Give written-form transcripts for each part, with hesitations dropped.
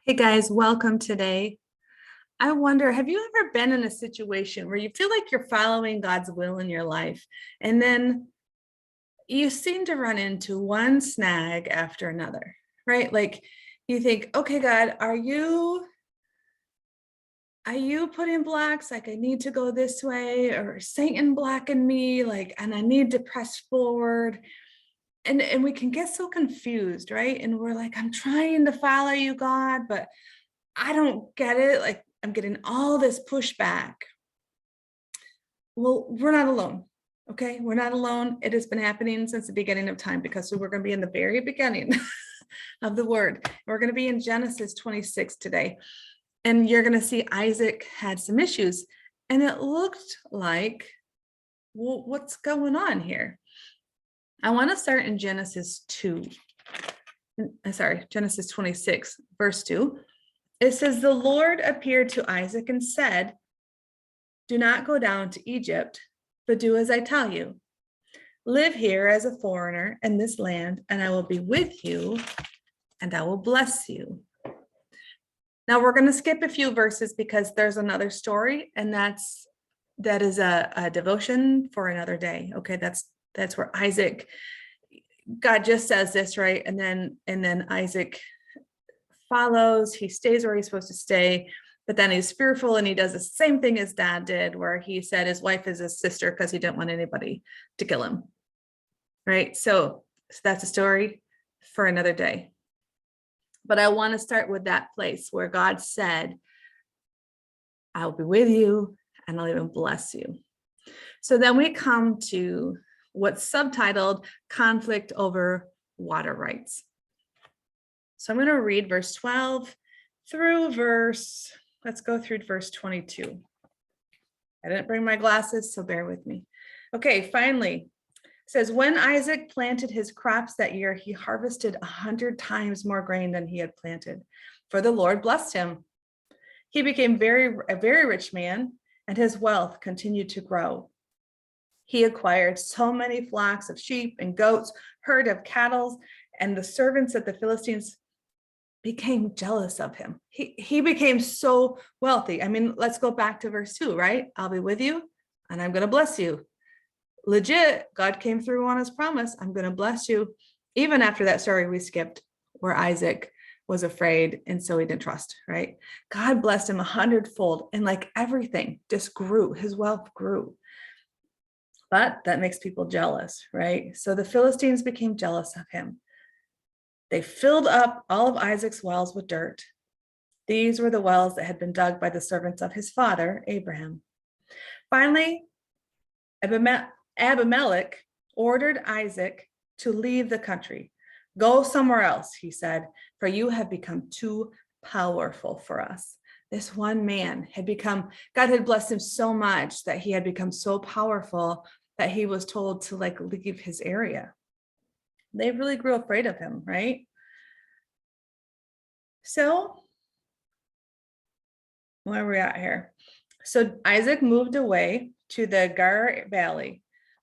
Hey guys, welcome today. I wonder, have you ever been in a situation where you feel like you're following God's will in your life, and then you seem to run into one snag after another, right? Like you think, okay, God, are you putting blocks? Like I need to go this way, or Satan blocking me, like, and I need to press forward. And we can get so confused, right? And we're like, I'm trying to follow you, God, but I don't get it. Like I'm getting all this pushback. Well, we're not alone. Okay. We're not alone. It has been happening since the beginning of time because we're going to be in the very beginning of the word. We're going to be in Genesis 26 today. And you're going to see Isaac had some issues. And it looked like, well, what's going on here? I want to start in Genesis 26, verse 2. It says, the Lord appeared to Isaac and said, do not go down to Egypt, but do as I tell you. Live here as a foreigner in this land, and I will be with you, and I will bless you. Now we're going to skip a few verses because there's another story, and that is a devotion for another day. Okay, that's where Isaac, God just says this, right? And then Isaac follows, he stays where he's supposed to stay, but then he's fearful and he does the same thing his dad did, where he said his wife is his sister because he didn't want anybody to kill him, right? So that's a story for another day. But I want to start with that place where God said, I'll be with you and I'll even bless you. So then we come to what's subtitled conflict over water rights. So I'm going to read verse 12 through let's go through verse 22. I didn't bring my glasses, so bear with me. Okay, finally, it says, when Isaac planted his crops that year, he harvested 100 times more grain than he had planted, for the Lord blessed him. He became a very rich man, and his wealth continued to grow. He acquired so many flocks of sheep and goats, herd of cattle, and the servants of the Philistines became jealous of him. He became so wealthy. I mean, let's go back to verse 2, right? I'll be with you and I'm going to bless you. Legit, God came through on his promise. I'm going to bless you. Even after that story we skipped where Isaac was afraid and so he didn't trust, right? God blessed him 100-fold, and like everything just grew. His wealth grew. But that makes people jealous, right? So the Philistines became jealous of him. They filled up all of Isaac's wells with dirt. These were the wells that had been dug by the servants of his father, Abraham. Finally, Abimelech ordered Isaac to leave the country. Go somewhere else, he said, for you have become too powerful for us. This one man God had blessed him so much that he had become so powerful that he was told to leave his area. They really grew afraid of him, right? So where are we at here? So Isaac moved away to the Gar Valley,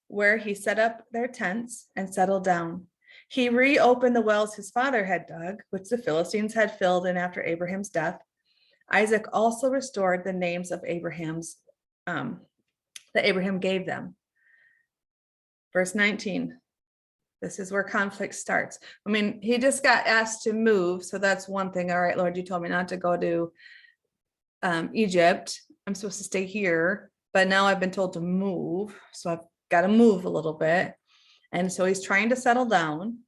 where he set up their tents and settled down. He reopened the wells his father had dug, which the Philistines had filled in after Abraham's death. Isaac also restored the names of that Abraham gave them. Verse 19. This is where conflict starts. I mean, he just got asked to move. So that's one thing. All right, Lord, you told me not to go to Egypt. I'm supposed to stay here, but now I've been told to move. So I've got to move a little bit. And so he's trying to settle down.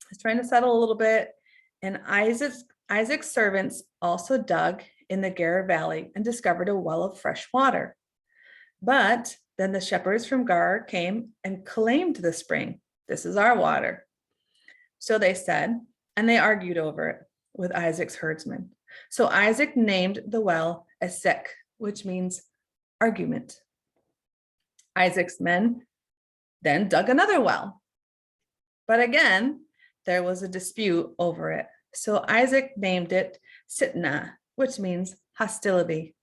He's trying to settle a little bit. And Isaac's servants also dug in the Gerar Valley and discovered a well of fresh water. But then the shepherds from Gerar came and claimed the spring. This is our water. So they said, and they argued over it with Isaac's herdsmen. So Isaac named the well Esek, which means argument. Isaac's men then dug another well. But again, there was a dispute over it. So Isaac named it Sitnah, which means hostility.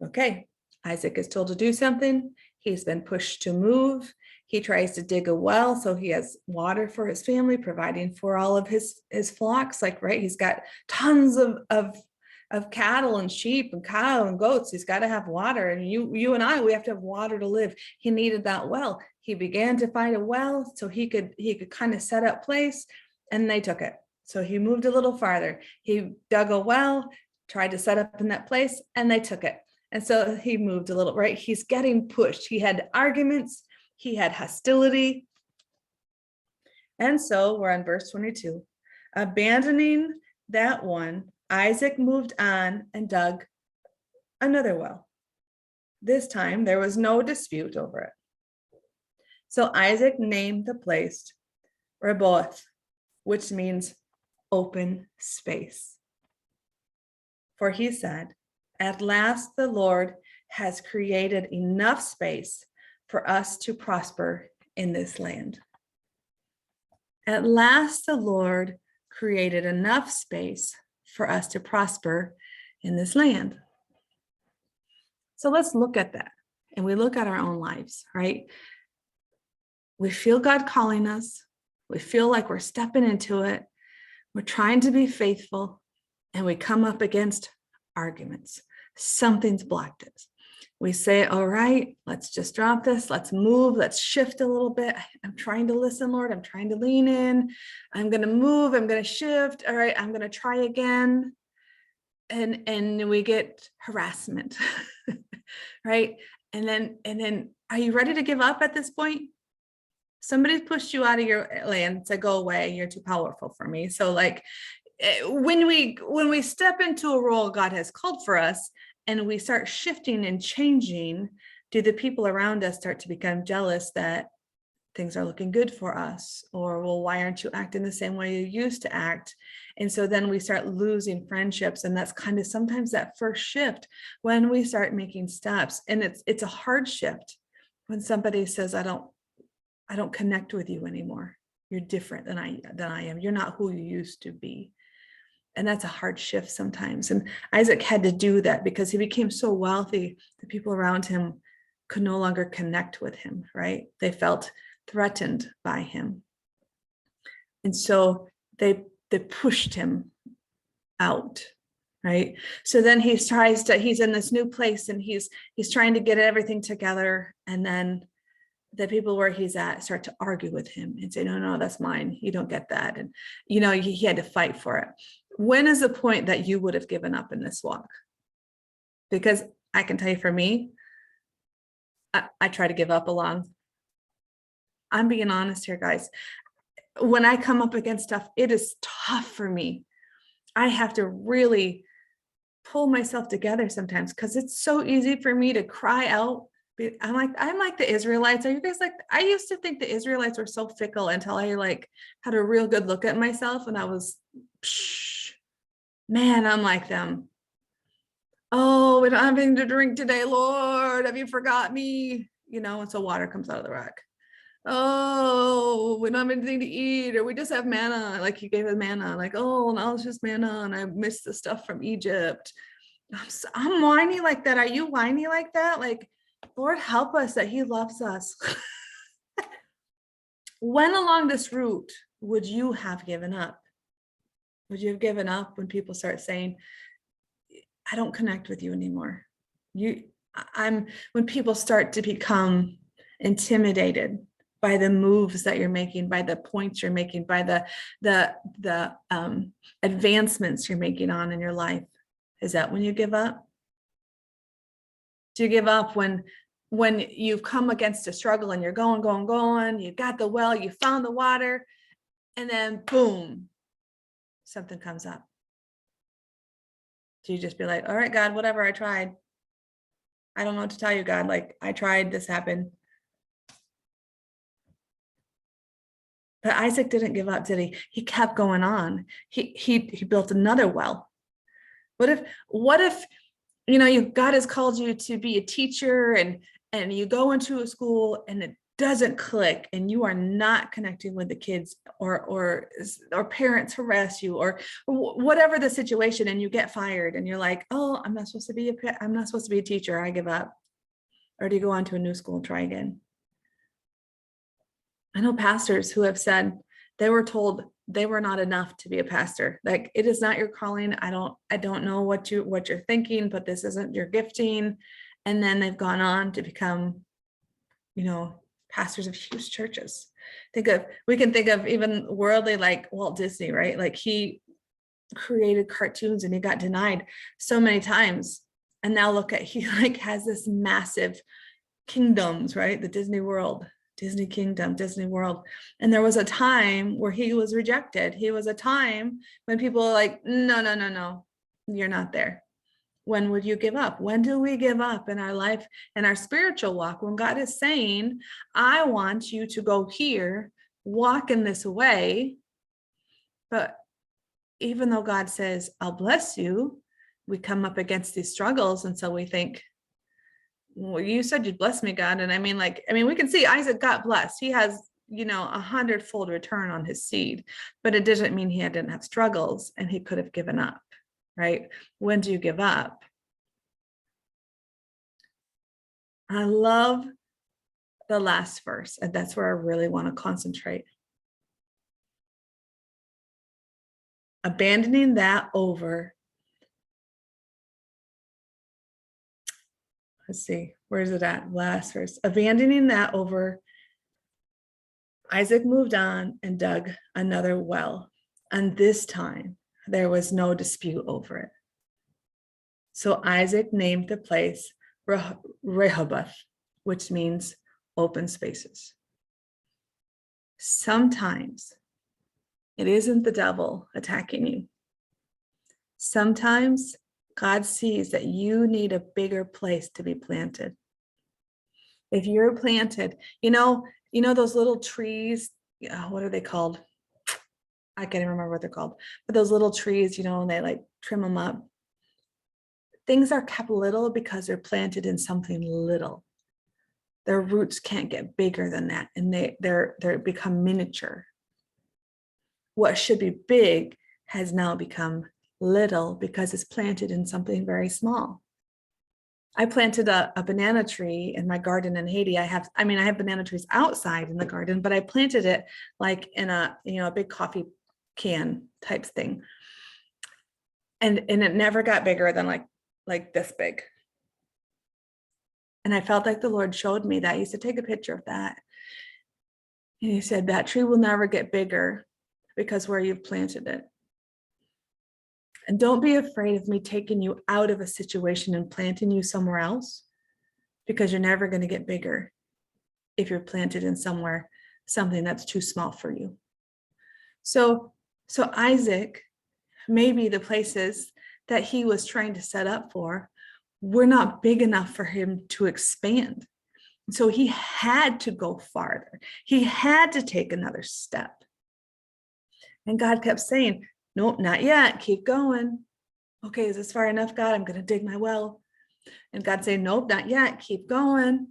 Okay, Isaac is told to do something. He's been pushed to move. He tries to dig a well so he has water for his family, providing for all of his flocks. Like, right, he's got tons of cattle and sheep and cow and goats. He's got to have water. And you and I, we have to have water to live. He needed that well. He began to find a well so he could kind of set up place, and they took it. So he moved a little farther. He dug a well, tried to set up in that place, and they took it. And so he moved a little, right? He's getting pushed. He had arguments. He had hostility. And so we're on verse 22. Abandoning that one, Isaac moved on and dug another well. This time there was no dispute over it. So Isaac named the place Rehoboth, which means open space. For he said, at last the Lord has created enough space for us to prosper in this land. At last the Lord created enough space for us to prosper in this land. So let's look at that. And we look at our own lives, right? We feel God calling us. We feel like we're stepping into it. We're trying to be faithful, and we come up against arguments. Something's blocked it. We say, all right, let's just drop this. Let's move. Let's shift a little bit. I'm trying to listen, Lord. I'm trying to lean in. I'm going to move. I'm going to shift. All right, I'm going to try again. And we get harassment, right? And then are you ready to give up at this point? Somebody's pushed you out of your land to go away. You're too powerful for me. So like when we step into a role God has called for us, and we start shifting and changing, do the people around us start to become jealous that things are looking good for us? Or, well, why aren't you acting the same way you used to act? And so then we start losing friendships. And that's kind of sometimes that first shift when we start making steps. And it's a hard shift when somebody says, I don't connect with you anymore. You're different than I am. You're not who you used to be. And that's a hard shift sometimes. And Isaac had to do that because he became so wealthy, the people around him could no longer connect with him, right? They felt threatened by him. And so they pushed him out, right? So then he's in this new place, and he's trying to get everything together. And then the people where he's at start to argue with him and say, no, that's mine. You don't get that. And, he had to fight for it. When is the point that you would have given up in this walk? Because I can tell you, for me, I try to give up along. I'm being honest here, guys. When I come up against stuff, it is tough for me. I have to really pull myself together sometimes, because it's so easy for me to cry out. I'm like the Israelites. Are you guys like? I used to think the Israelites were so fickle until I had a real good look at myself, and I was, man, I'm like them. Oh, we don't have anything to drink today, Lord. Have you forgot me? And so water comes out of the rock. Oh, we don't have anything to eat, or we just have manna. Like he gave us manna. Like, oh, now it's just manna, and I missed the stuff from Egypt. I'm whiny like that. Are you whiny like that? Like, Lord, help us that he loves us. When along this route would you have given up? Would you have given up when people start saying, I don't connect with you anymore? When people start to become intimidated by the moves that you're making, by the points you're making, by the advancements you're making in your life, is that when you give up? Do you give up when you've come against a struggle and you're going, you got the well, you found the water, and then boom, something comes up? Do you just be like, all right, God, whatever, I tried. I don't know what to tell you, God. Like, I tried, this happened. But Isaac didn't give up, did he? He kept going on. He built another well. What if God has called you to be a teacher, and you go into a school and it doesn't click, and you are not connecting with the kids, or parents harass you, or whatever the situation, and you get fired, and you're like, oh, I'm not supposed to be a teacher. I give up. Or do you go on to a new school and try again? I know pastors who have said they were told they were not enough to be a pastor. Like, it is not your calling. I don't know what you're thinking, but this isn't your gifting. And then they've gone on to become, pastors of huge churches. We can think of even worldly, like Walt Disney, right? Like, he created cartoons and he got denied so many times. And now look at, he like has this massive kingdoms, right? The Disney World, Disney Kingdom, Disney World. And there was a time where he was rejected. He was a time when people were like, no, you're not there. When would you give up? When do we give up in our life and our spiritual walk? When God is saying, I want you to go here, walk in this way. But even though God says, I'll bless you, we come up against these struggles. And so we think, well, you said you'd bless me, God. And we can see Isaac got blessed. He has, 100-fold return on his seed, but it doesn't mean he didn't have struggles and he could have given up, right? When do you give up? I love the last verse, and that's where I really want to concentrate. Abandoning that over, let's see, where is it at? Last verse. Abandoning that over, Isaac moved on and dug another well. And this time, there was no dispute over it. So Isaac named the place Rehoboth, which means open spaces. Sometimes it isn't the devil attacking you. Sometimes God sees that you need a bigger place to be planted. If you're planted, those little trees, what are they called? I can't even remember what they're called, but those little trees, and they like trim them up. Things are kept little because they're planted in something little. Their roots can't get bigger than that, and they become miniature. What should be big has now become little because it's planted in something very small. I planted a banana tree in my garden in Haiti. I have banana trees outside in the garden, but I planted it like in a big coffee can type thing. And it never got bigger than like this big. And I felt like the Lord showed me that. He said, take a picture of that. And he said, that tree will never get bigger because where you've planted it. And don't be afraid of me taking you out of a situation and planting you somewhere else, because you're never going to get bigger if you're planted in something that's too small for you. So Isaac, maybe the places that he was trying to set up for were not big enough for him to expand. So he had to go farther. He had to take another step. And God kept saying, nope, not yet. Keep going. Okay, is this far enough, God? I'm going to dig my well. And God saying, nope, not yet. Keep going.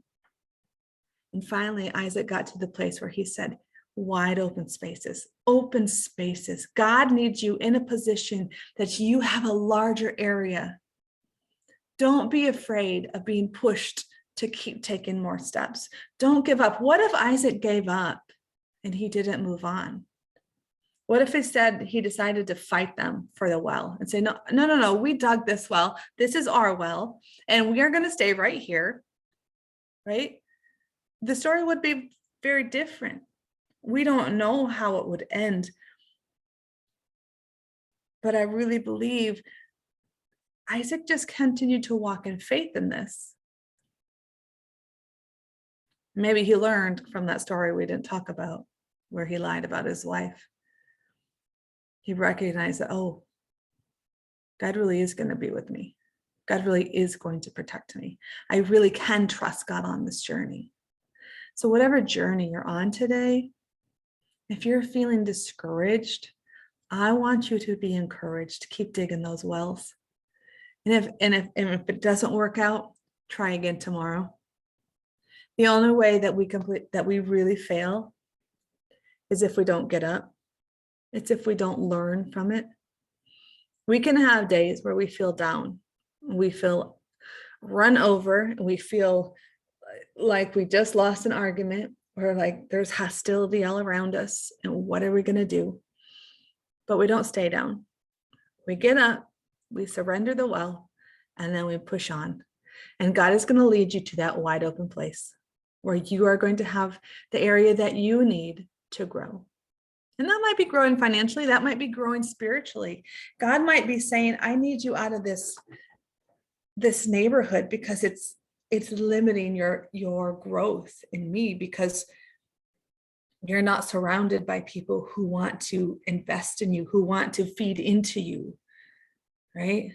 And finally, Isaac got to the place where he said, wide open spaces, open spaces. God needs you in a position that you have a larger area. Don't be afraid of being pushed to keep taking more steps. Don't give up. What if Isaac gave up and he didn't move on? What if instead he decided to fight them for the well and say, no, we dug this well. This is our well, and we are going to stay right here, right? The story would be very different. We don't know how it would end. But I really believe Isaac just continued to walk in faith in this. Maybe he learned from that story we didn't talk about, where he lied about his wife. He recognized that, oh, God really is going to be with me. God really is going to protect me. I really can trust God on this journey. So whatever journey you're on today, if you're feeling discouraged, I want you to be encouraged to keep digging those wells. And if it doesn't work out, try again tomorrow. The only way that we really fail is if we don't get up. It's if we don't learn from it. We can have days where we feel down, we feel run over, and we feel like we just lost an argument, We're like, there's hostility all around us. And what are we going to do? But we don't stay down. We get up, we surrender the well, and then we push on. And God is going to lead you to that wide open place where you are going to have the area that you need to grow. And that might be growing financially. That might be growing spiritually. God might be saying, I need you out of this neighborhood because it's limiting your growth in me, because you're not surrounded by people who want to invest in you, who want to feed into you, right?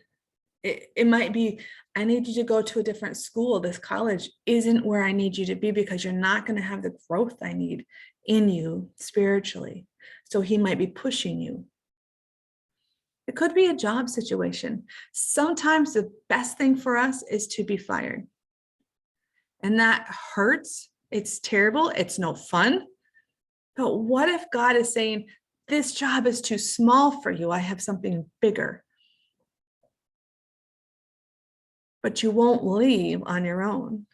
It might be, I need you to go to a different school. This college isn't where I need you to be because you're not going to have the growth I need in you spiritually. So he might be pushing you. It could be a job situation. Sometimes the best thing for us is to be fired. And that hurts. It's terrible. It's no fun. But what if God is saying, this job is too small for you. I have something bigger. But you won't leave on your own.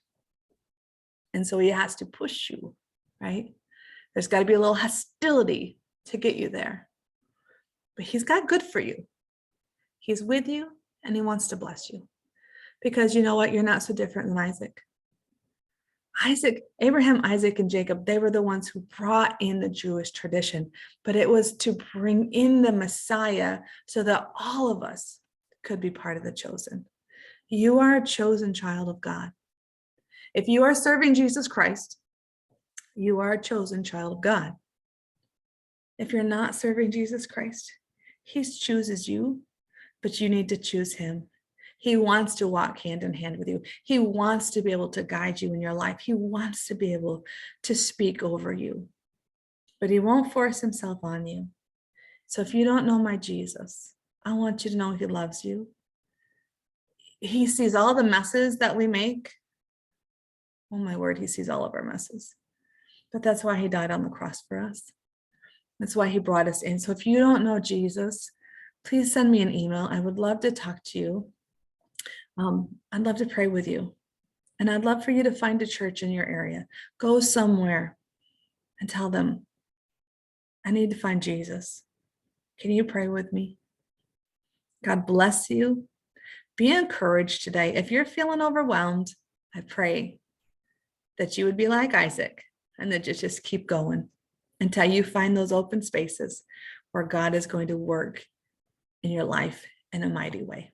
And so he has to push you, right? There's got to be a little hostility to get you there. But he's got good for you. He's with you and he wants to bless you. Because you know what? You're not so different than Isaac. Abraham, Isaac, and Jacob, they were the ones who brought in the Jewish tradition, but it was to bring in the Messiah so that all of us could be part of the chosen. You are a chosen child of God. If you are serving Jesus Christ, you are a chosen child of God. If you're not serving Jesus Christ, he chooses you, but you need to choose him. He wants to walk hand in hand with you. He wants to be able to guide you in your life. He wants to be able to speak over you, but he won't force himself on you. So if you don't know my Jesus, I want you to know he loves you. He sees all the messes that we make. Oh my word, he sees all of our messes. But that's why he died on the cross for us. That's why he brought us in. So if you don't know Jesus, please send me an email. I would love to talk to you. I'd love to pray with you. And I'd love for you to find a church in your area. Go somewhere and tell them, I need to find Jesus. Can you pray with me? God bless you. Be encouraged today. If you're feeling overwhelmed, I pray that you would be like Isaac and that you just keep going until you find those open spaces where God is going to work in your life in a mighty way.